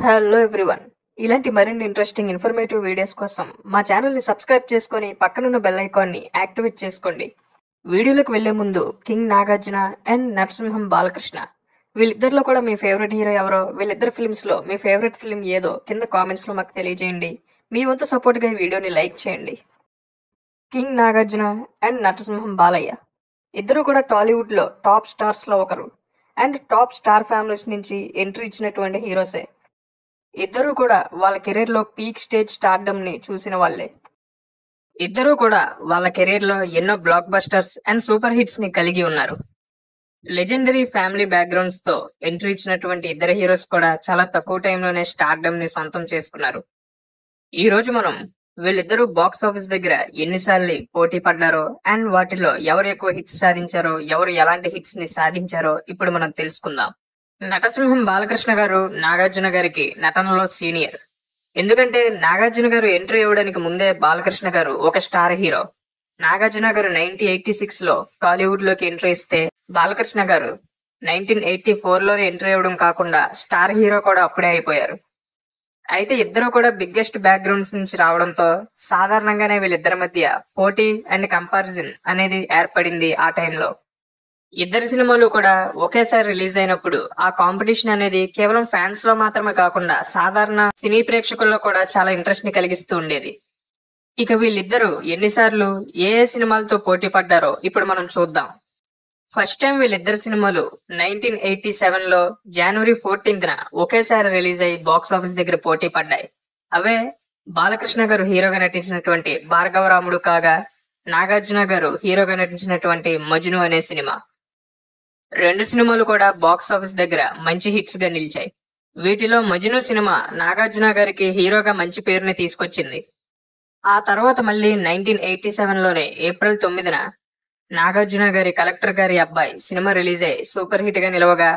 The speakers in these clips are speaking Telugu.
Hello everyone. ఇలాంటి మరిన్ని ఇంట్రెస్టింగ్ ఇన్ఫర్మేటివ్ వీడియోస్ కోసం మా ఛానల్ని సబ్స్క్రైబ్ చేసుకొని పక్కనున్న బెల్ ఐకాన్ని యాక్టివేట్ చేసుకోండి. వీడియోలోకి వెళ్లే ముందు కింగ్ నాగార్జున అండ్ నరసింహం బాలకృష్ణ వీళ్ళిద్దరిలో కూడా మీ ఫేవరెట్ హీరో ఎవరో, వీళ్ళిద్దరు ఫిల్మ్స్లో మీ ఫేవరెట్ ఫిల్మ్ ఏదో కింద కామెంట్స్లో మాకు తెలియజేయండి. మీ వంతు సపోర్ట్గా ఈ వీడియోని లైక్ చేయండి. కింగ్ నాగార్జున అండ్ నరసింహం బాలయ్య ఇద్దరు కూడా టాలీవుడ్లో టాప్ స్టార్స్లో ఒకరు అండ్ టాప్ స్టార్ ఫ్యామిలీస్ నుంచి ఎంట్రీ ఇచ్చినటువంటి హీరోసే. ఇద్దరూ కూడా వాళ్ళ కెరీర్ లో పీక్ స్టేజ్ స్టార్డమ్ ని చూసిన వాళ్ళే. ఇద్దరూ కూడా వాళ్ళ కెరీర్ లో ఎన్నో black busters and super hits ని కలిగి ఉన్నారు. లెజెండరీ ఫ్యామిలీ బ్యాక్గ్రౌండ్స్ తో ఎంట్రీ ఇచ్చినటువంటి ఇద్దరు హీరోస్ కూడా చాలా తక్కువ టైంలోనే స్టార్డమ్ ని సొంతం చేసుకున్నారు. ఈ రోజు మనం వీళ్ళిద్దరూ బాక్స్ ఆఫీస్ దగ్గర ఎన్నిసార్లు పోటీ పడ్డారో అండ్ వాటిలో ఎవరు ఎక్కువ హిట్స్ సాధించారో, ఎవరు ఎలాంటి హిట్స్ ని సాధించారో ఇప్పుడు మనం తెలుసుకుందాం. నటసింహం బాలకృష్ణ గారు నాగార్జున గారికి నటనలో సీనియర్. ఎందుకంటే నాగార్జున గారు ఎంట్రీ ఇవ్వడానికి ముందే బాలకృష్ణ గారు ఒక స్టార్ హీరో. నాగార్జున గారు 1986 లో టాలీవుడ్ లోకి ఎంట్రీ ఇస్తే బాలకృష్ణ గారు 1984 లోనే ఎంట్రీ ఇవ్వడం కాకుండా స్టార్ హీరో కూడా అప్పుడే అయిపోయారు. అయితే ఇద్దరు కూడా బిగ్గెస్ట్ బ్యాక్గ్రౌండ్స్ నుంచి రావడంతో సాధారణంగానే వీళ్ళిద్దరి మధ్య పోటీ అండ్ కంపారిజన్ అనేది ఏర్పడింది ఆ టైంలో. ఇద్దరు సినిమాలు కూడా ఒకేసారి రిలీజ్ అయినప్పుడు ఆ కాంపిటీషన్ అనేది కేవలం ఫ్యాన్స్ లో మాత్రమే కాకుండా సాధారణ సినీ ప్రేక్షకుల్లో కూడా చాలా ఇంట్రెస్ట్ ని కలిగిస్తూ ఉండేది. ఇక వీళ్ళిద్దరూ ఎన్నిసార్లు ఏ ఏ సినిమాలతో పోటీ పడ్డారో ఇప్పుడు మనం చూద్దాం. ఫస్ట్ టైం వీళ్ళిద్దరు సినిమాలు 1987 లో జనవరి 14న ఒకేసారి రిలీజ్ అయ్యి బాక్స్ ఆఫీస్ దగ్గర పోటీ పడ్డాయి. అవే బాలకృష్ణ గారు హీరోగా నటించినటువంటి భార్గవరాముడు కాగా, నాగార్జున గారు హీరోగా నటించినటువంటి మజ్ను అనే సినిమా. రెండు సినిమాలు కూడా బాక్స్ ఆఫీస్ దగ్గర మంచి హిట్స్ గా నిలిచాయి. వీటిలో మజ్ను సినిమా నాగార్జున గారికి హీరోగా మంచి పేరుని తీసుకొచ్చింది. ఆ తర్వాత మళ్ళీ 1987 లోనే ఏప్రిల్ 9న నాగార్జున గారి కలెక్టర్ గారి అబ్బాయి సినిమా రిలీజ్ అయ్యి సూపర్ హిట్ గా నిలవగా,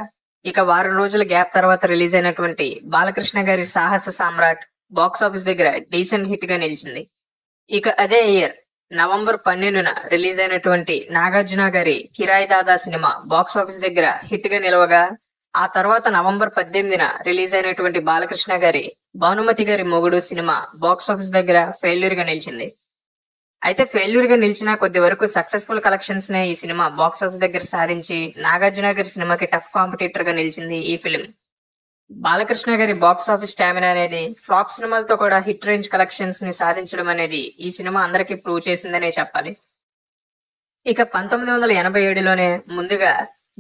ఇక వారం రోజుల గ్యాప్ తర్వాత రిలీజ్ అయినటువంటి బాలకృష్ణ గారి సాహస సామ్రాట్ బాక్స్ ఆఫీస్ దగ్గర డీసెంట్ హిట్ గా నిలిచింది. ఇక అదే ఇయర్ నవంబర్ 12న రిలీజ్ అయినటువంటి నాగార్జున గారి కిరాయి దాదా సినిమా బాక్స్ ఆఫీస్ దగ్గర హిట్ గా నిలవగా, ఆ తర్వాత నవంబర్ 18న రిలీజ్ అయినటువంటి బాలకృష్ణ గారి భానుమతి గారి మొగుడు సినిమా బాక్స్ ఆఫీస్ దగ్గర ఫెయిల్యూర్ గా నిలిచింది. అయితే ఫెయిల్యూర్ గా నిలిచిన కొద్ది వరకు సక్సెస్ఫుల్ కలెక్షన్స్ నే ఈ సినిమా బాక్స్ ఆఫీస్ దగ్గర సాధించి నాగార్జున గారి సినిమాకి టఫ్ కాంపిటీటర్ గా నిలిచింది ఈ ఫిలిం. బాలకృష్ణ గారి బాక్స్ ఆఫీస్ స్టామినా అనేది ఫ్లాప్ సినిమాలతో కూడా హిట్ రేంజ్ కలెక్షన్స్ ని సాధించడం అనేది ఈ సినిమా అందరికీ ప్రూవ్ చేసిందనే చెప్పాలి. ఇక 1987లోనే ముందుగా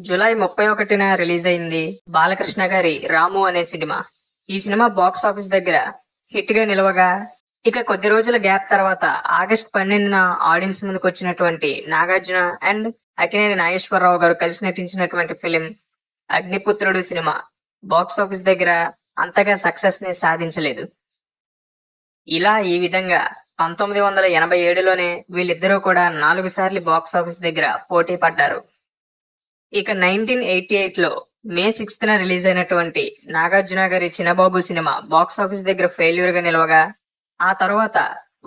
జూలై 31న రిలీజ్ అయింది బాలకృష్ణ గారి రాము అనే సినిమా. ఈ సినిమా బాక్స్ ఆఫీస్ దగ్గర హిట్ గా నిలవగా, ఇక కొద్ది రోజుల గ్యాప్ తర్వాత ఆగస్ట్ 12న ఆడియన్స్ ముందుకు వచ్చినటువంటి నాగార్జున అండ్ అక్కినేని నాగేశ్వరరావు గారు కలిసి నటించినటువంటి film Agniputrudu cinema box office దగ్గర అంతగా సక్సెస్ ని సాధించలేదు. ఇలా ఈ విధంగా 1987లోనే వీళ్ళిద్దరూ కూడా 4 సార్లు బాక్స్ ఆఫీస్ దగ్గర పోటీ పడ్డారు. ఇక 1988లో మే 6న రిలీజ్ అయినటువంటి నాగార్జున గారి చిన్నబాబు సినిమా బాక్స్ ఆఫీస్ దగ్గర ఫెయిల్యూర్ గా నిలవగా, ఆ తర్వాత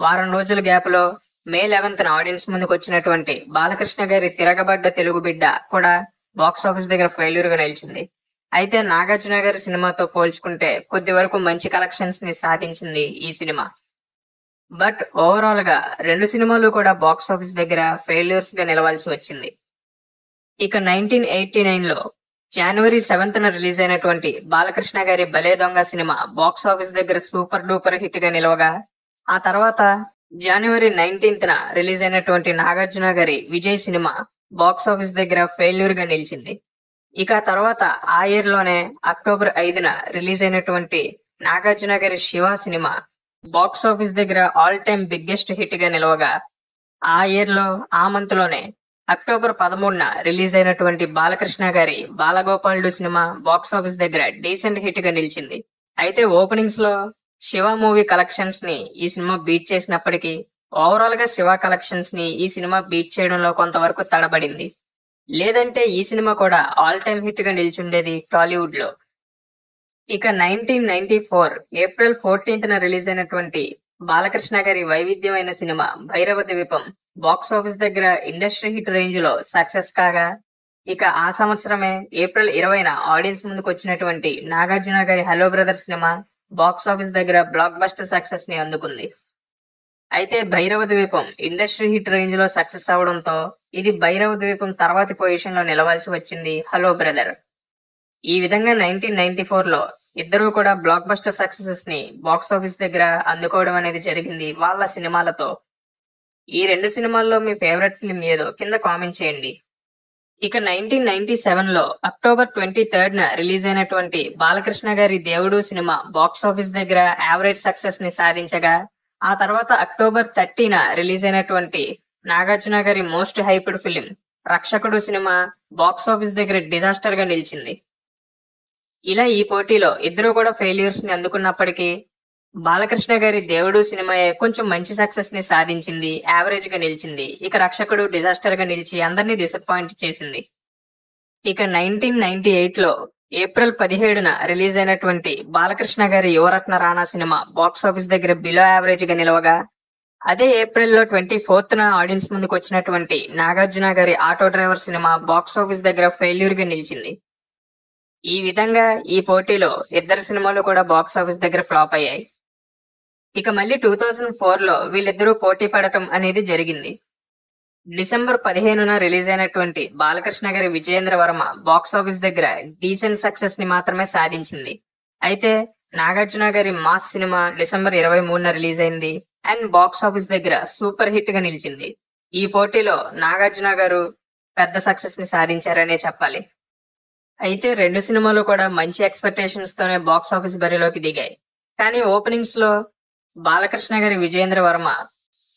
వారం రోజుల గ్యాప్ లో మే 11న ఆడియన్స్ ముందుకు వచ్చినటువంటి బాలకృష్ణ గారి తిరగబడ్డ తెలుగు బిడ్డ కూడా బాక్స్ ఆఫీస్ దగ్గర ఫెయిల్యూర్ గా నిలిచింది. అయితే నాగార్జున గారి సినిమాతో పోల్చుకుంటే కొద్ది వరకు మంచి కలెక్షన్స్ ని సాధించింది ఈ సినిమా. బట్ ఓవరాల్ గా రెండు సినిమాలు కూడా బాక్స్ ఆఫీస్ దగ్గర ఫెయిల్యూర్స్ గా నిలవాల్సి వచ్చింది. ఇక 1989లో జనవరి 7న రిలీజ్ అయినటువంటి బాలకృష్ణ గారి భలే దొంగ సినిమా బాక్స్ ఆఫీస్ దగ్గర సూపర్ డూపర్ హిట్ గా నిలవగా, ఆ తర్వాత జనవరి 19న రిలీజ్ అయినటువంటి నాగార్జున గారి విజయ్ సినిమా బాక్స్ ఆఫీస్ దగ్గర ఫెయిల్యూర్ గా నిలిచింది. ఇక తర్వాత ఆ ఇయర్ లోనే అక్టోబర్ 5న రిలీజ్ అయినటువంటి నాగార్జున గారి శివ సినిమా బాక్స్ ఆఫీస్ దగ్గర ఆల్ టైమ్ బిగ్గెస్ట్ హిట్ గా నిలవగా, ఆ ఇయర్ లో ఆ మంత్ లోనే అక్టోబర్ 13న రిలీజ్ అయినటువంటి బాలకృష్ణ గారి బాలగోపాలుడు సినిమా బాక్స్ ఆఫీస్ దగ్గర డీసెంట్ హిట్ గా నిలిచింది. అయితే ఓపెనింగ్స్ లో శివ మూవీ కలెక్షన్స్ ని ఈ సినిమా బీట్ చేసినప్పటికీ ఓవరాల్ గా శివ కలెక్షన్స్ ని ఈ సినిమా బీట్ చేయడంలో కొంతవరకు తడబడింది. లేదంటే ఈ సినిమా కూడా ఆల్ టైమ్ హిట్ గా నిలిచుండేది టాలీవుడ్ లో. ఇక 1994 ఏప్రిల్ 14న రిలీజ్ అయినటువంటి బాలకృష్ణ గారి వైవిధ్యమైన సినిమా భైరవ ద్వీపం బాక్స్ ఆఫీస్ దగ్గర ఇండస్ట్రీ హిట్ రేంజ్ లో సక్సెస్ కాగా, ఇక ఆ సంవత్సరమే ఏప్రిల్ 20న ఆడియన్స్ ముందుకు వచ్చినటువంటి నాగార్జున గారి hello brother cinema box office దగ్గర బ్లాక్ బస్టర్ సక్సెస్ ని అందుకుంది. అయితే భైరవ ద్వీపం ఇండస్ట్రీ హిట్ రేంజ్ లో సక్సెస్ అవడంతో ఇది భైరవ ద్వీపం తర్వాతి పొజిషన్ లో నిలవాల్సి వచ్చింది హలో బ్రదర్. ఈ విధంగా 1994లో ఇద్దరూ కూడా బ్లాక్ బస్టర్ సక్సెసెస్ ని బాక్స్ ఆఫీస్ దగ్గర అందుకోవడం అనేది జరిగింది వాళ్ళ సినిమాలతో. ఈ రెండు సినిమాల్లో మీ ఫేవరెట్ ఫిల్మ్ ఏదో కింద కామెంట్ చేయండి. ఇక 1997లో అక్టోబర్ 23న రిలీజ్ అయినటువంటి బాలకృష్ణ గారి దేవుడు సినిమా బాక్స్ ఆఫీస్ దగ్గర యావరేజ్ సక్సెస్ ని సాధించగా, ఆ తర్వాత అక్టోబర్ 30న రిలీజ్ అయినటువంటి నాగార్జున గారి మోస్ట్ హైప్డ్ ఫిలిం రక్షకుడు సినిమా బాక్స్ ఆఫీస్ దగ్గర డిజాస్టర్ గా నిలిచింది. ఇలా ఈ పోటీలో ఇద్దరు కూడా ఫెయిల్యూర్స్ ని అందుకున్నప్పటికీ బాలకృష్ణ గారి దేవుడు సినిమాయే కొంచెం మంచి సక్సెస్ ని సాధించింది, యావరేజ్ గా నిలిచింది. ఇక రక్షకుడు డిజాస్టర్ గా నిలిచి అందరినీ డిసప్పాయింట్ చేసింది. ఇక 1998లో ఏప్రిల్ 17న రిలీజ్ అయినటువంటి బాలకృష్ణ గారి Yuvaratna Rana cinema box office దగ్గర బిలో యావరేజ్ గా నిలవగా, అదే ఏప్రిల్లో 24న ఆడియన్స్ ముందుకు వచ్చినటువంటి నాగార్జున గారి auto driver cinema box office దగ్గర ఫెయిల్యూర్ గా నిలిచింది. ఈ విధంగా ఈ పోటీలో ఇద్దరు సినిమాలు కూడా బాక్స్ ఆఫీస్ దగ్గర ఫ్లాప్ అయ్యాయి. ఇక మళ్ళీ 2004లో వీళ్ళిద్దరూ పోటీ పడటం అనేది జరిగింది. డిసెంబర్ 15న రిలీజ్ అయినటువంటి బాలకృష్ణ గారి విజయేంద్ర వర్మ బాక్స్ ఆఫీస్ దగ్గర డీసెంట్ సక్సెస్ ని మాత్రమే సాధించింది. అయితే నాగార్జున గారి మాస్ సినిమా డిసెంబర్ 23న రిలీజ్ అయింది అండ్ బాక్స్ ఆఫీస్ దగ్గర సూపర్ హిట్ గా నిలిచింది. ఈ పోటీలో నాగార్జున గారు పెద్ద సక్సెస్ ని సాధించారనే చెప్పాలి. అయితే రెండు సినిమాలు కూడా మంచి ఎక్స్పెక్టేషన్స్ తోనే బాక్స్ ఆఫీస్ బరిలోకి దిగాయి. కానీ ఓపెనింగ్స్ లో బాలకృష్ణ గారి విజయేంద్ర వర్మ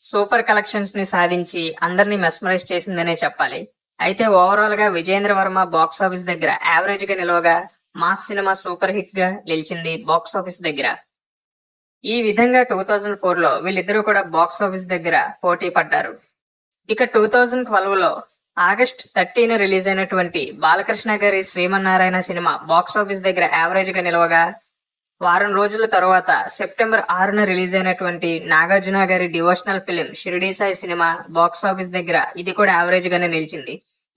సూపర్ కలెక్షన్స్ ని సాధించి అందరినీ మెస్మరైజ్ చేసిందనే చెప్పాలి. అయితే ఓవరాల్ గా విజయేంద్ర వర్మ బాక్స్ ఆఫీస్ దగ్గర యావరేజ్ గా నిలవగా, మాస్ సినిమా సూపర్ హిట్ గా నిలిచింది బాక్స్ ఆఫీస్ దగ్గర. ఈ విధంగా 2004లో వీళ్ళిద్దరూ కూడా బాక్స్ ఆఫీస్ దగ్గర పోటీ పడ్డారు. ఇక 2012లో ఆగస్ట్ 30న రిలీజ్ అయినటువంటి బాలకృష్ణ గారి శ్రీమన్నారాయణ సినిమా బాక్స్ ఆఫీస్ దగ్గర యావరేజ్ గా నిలవగా, వారం రోజుల తర్వాత సెప్టెంబర్ 6న రిలీజ్ అయినటువంటి నాగార్జున గారి devotional film Shirdi Sai cinema box office దగ్గర ఇది కూడా యావరేజ్ గానే నిలిచింది.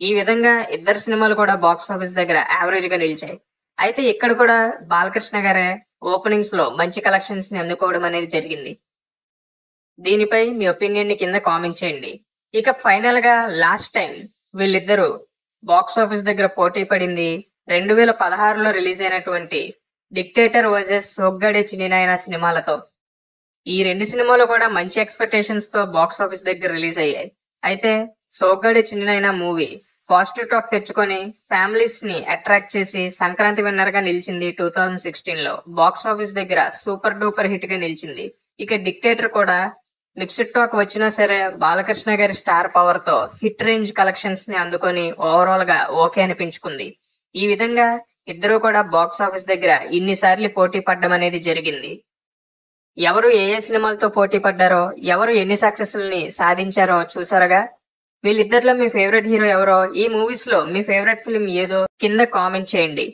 ఈ విధంగా ఇద్దరు సినిమాలు కూడా బాక్స్ ఆఫీస్ దగ్గర యావరేజ్ గా నిలిచాయి. అయితే ఇక్కడ కూడా బాలకృష్ణ గారే ఓపెనింగ్స్ లో మంచి కలెక్షన్స్ ని అందుకోవడం అనేది జరిగింది. దీనిపై మీ ఒపీనియన్ ని కింద కామెంట్ చేయండి. ఇక ఫైనల్ గా లాస్ట్ టైం వీళ్ళిద్దరూ బాక్స్ ఆఫీస్ దగ్గర పోటీ పడింది 2016లో రిలీజ్ అయినటువంటి డిక్టేటర్ వర్సెస్ సోగ్గాడే చిన్నినాయన సినిమాలతో. ఈ రెండు సినిమాలు కూడా మంచి ఎక్స్పెక్టేషన్స్ తో బాక్స్ ఆఫీస్ దగ్గర రిలీజ్ అయ్యాయి. అయితే Soggade Chinninayana movie positive talk తెచ్చుకొని ఫ్యామిలీస్ ని అట్రాక్ట్ చేసి సంక్రాంతి విన్నర్ గా నిలిచింది 2016లో. బాక్స్ ఆఫీస్ దగ్గర సూపర్ డూపర్ హిట్ గా నిలిచింది. ఇక డిక్టేటర్ కూడా మిక్స్డ్ టాక్ వచ్చినా సరే బాలకృష్ణ గారి స్టార్ పవర్ తో హిట్ రేంజ్ కలెక్షన్స్ ని అందుకొని ఓవరాల్ గా ఓకే అనిపించుకుంది. ఈ విధంగా ఇద్దరు కూడా బాక్స్ ఆఫీస్ దగ్గర ఇన్నిసార్లు పోటీ పడ్డం అనేది జరిగింది. ఎవరు ఏ ఏ సినిమాలతో పోటీ పడ్డారో, ఎవరు ఎన్ని సక్సెస్ని సాధించారో చూసారుగా. వీళ్ళిద్దరిలో మీ ఫేవరెట్ హీరో ఎవరో, ఈ మూవీస్ లో మీ ఫేవరెట్ ఫిల్మ్ ఏదో కింద కామెంట్ చేయండి.